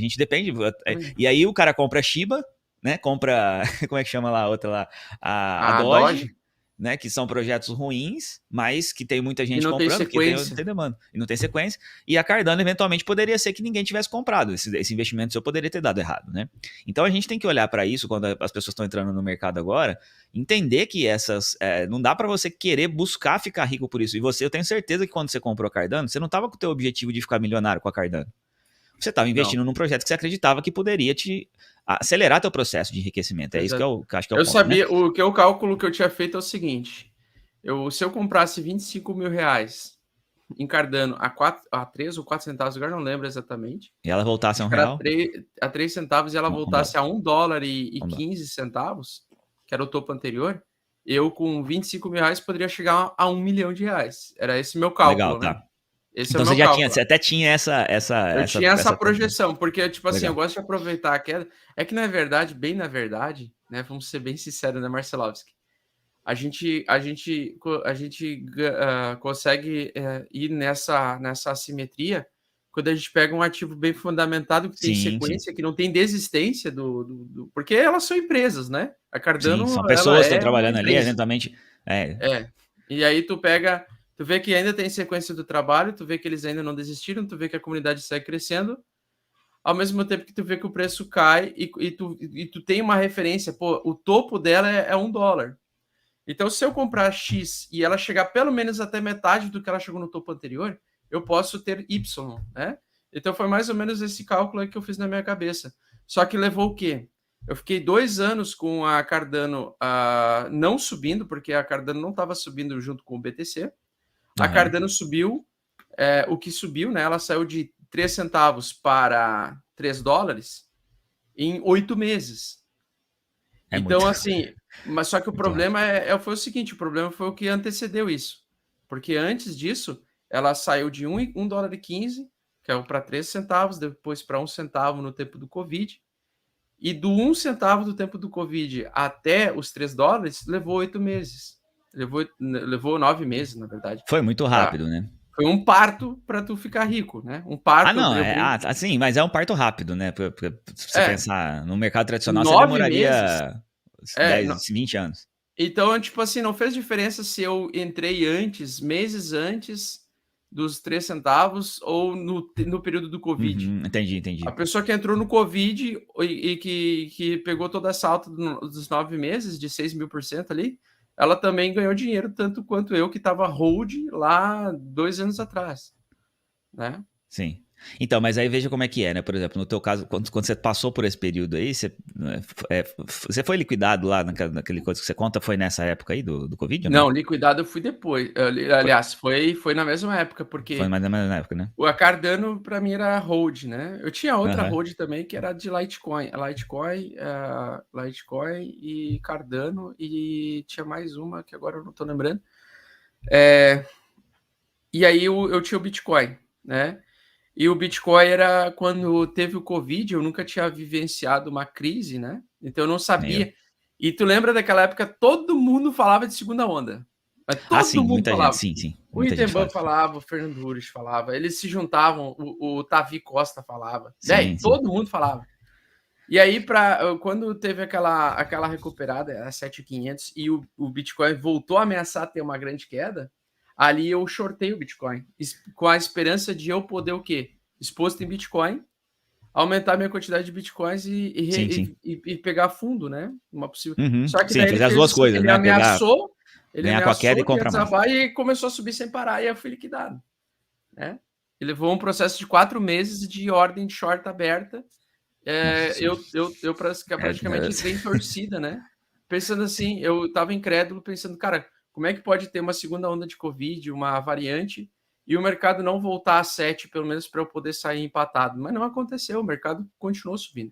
A gente depende. E aí o cara compra Shiba, né? Compra, como é que chama lá a outra lá? A Doge, né? Que são projetos ruins, mas que tem muita gente comprando, porque tem demanda. E não tem sequência. E a Cardano, eventualmente, poderia ser que ninguém tivesse comprado. Esse investimento seu poderia ter dado errado, né? Então a gente tem que olhar para isso quando as pessoas estão entrando no mercado agora, entender que não dá para você querer buscar ficar rico por isso. E eu tenho certeza que quando você comprou a Cardano, você não estava com o teu objetivo de ficar milionário com a Cardano. Você estava investindo num projeto que você acreditava que poderia te acelerar teu processo de enriquecimento. É isso que eu acho que é o ponto. Eu sabia, né? O cálculo que eu tinha feito é o seguinte: se eu comprasse 25 mil reais em Cardano a 3 ou 4 centavos, agora não lembro exatamente. E ela voltasse a R$1? A 3 centavos e ela voltasse a $1,15, que era o topo anterior, eu com 25 mil reais poderia chegar a R$1 milhão. Era esse meu cálculo. Legal, tá. Né? Esse então você até tinha essa projeção, porque, tipo assim, eu gosto de aproveitar a queda. É que, na verdade, né? Vamos ser bem sinceros, né, Marcelovski? A gente consegue ir nessa assimetria quando a gente pega um ativo bem fundamentado, que tem sequência, que não tem desistência porque elas são empresas, né? A Cardano, são pessoas que estão trabalhando ali, eventualmente. E aí tu vê que ainda tem sequência do trabalho, tu vê que eles ainda não desistiram, tu vê que a comunidade segue crescendo, ao mesmo tempo que tu vê que o preço cai e tu tem uma referência, pô, o topo dela é $1. Então, se eu comprar X e ela chegar pelo menos até metade do que ela chegou no topo anterior, eu posso ter Y, né? Então, foi mais ou menos esse cálculo aí que eu fiz na minha cabeça. Só que levou o quê? Eu fiquei 2 anos com a Cardano não subindo, porque a Cardano não estava subindo junto com o BTC. A Cardano subiu, o que subiu, né? Ela saiu de 3 centavos para $3 em 8 meses. Então, assim, mas só que o problema foi o seguinte, o problema foi o que antecedeu isso. Porque antes disso, ela saiu de $1,15, que é para 3 centavos, depois para 1 centavo no tempo do Covid. E do 1 centavo do tempo do Covid até os $3 levou 8 meses. Levou 9 meses, na verdade. Foi muito rápido, né? Foi um parto para tu ficar rico, né? Um parto. Sim, mas é um parto rápido, né? Se você pensar no mercado tradicional, você demoraria 10, 20 anos. Então, tipo assim, não fez diferença se eu entrei meses antes dos 3 centavos ou no período do Covid. Entendi. A pessoa que entrou no Covid e que pegou toda essa alta dos 9 meses, de 6.000% ali, ela também ganhou dinheiro, tanto quanto eu, que estava hold lá 2 anos atrás, né? Sim. Então, mas aí veja como é que é, né? Por exemplo, no teu caso, quando você passou por esse período aí, você foi liquidado lá naquele coisa que você conta, foi nessa época aí do Covid? Ou não, liquidado eu fui depois. Aliás, foi na mesma época, porque... Foi mais ou menos na época, né? O Cardano, para mim, era hold, né? Eu tinha outra hold também, que era de Litecoin. Litecoin e Cardano, e tinha mais uma, que agora eu não estou lembrando. E aí eu tinha o Bitcoin, né? E o Bitcoin era quando teve o Covid, eu nunca tinha vivenciado uma crise, né? Então eu não sabia. E tu lembra daquela época, todo mundo falava de segunda onda. Mas todo mundo falava. Sim. O Itemban falava, o Fernando Ures falava, eles se juntavam, o Tavi Costa falava. Todo mundo falava. E aí, quando teve aquela recuperada, a 7.500, e o Bitcoin voltou a ameaçar ter uma grande queda, ali eu shortei o Bitcoin, com a esperança de eu poder o quê? Exposto em Bitcoin, aumentar minha quantidade de Bitcoins e pegar fundo, né? Uma possível... Só que daí fazer as duas coisas, né? Ameaçou com a queda e comprar mais. E começou a subir sem parar, e eu fui liquidado, né? E levou um processo de 4 meses de ordem de short aberta. Eu praticamente entrei em torcida, né? Pensando assim, eu estava incrédulo, pensando, cara, como é que pode ter uma segunda onda de Covid, uma variante, e o mercado não voltar a 7, pelo menos para eu poder sair empatado? Mas não aconteceu, o mercado continuou subindo.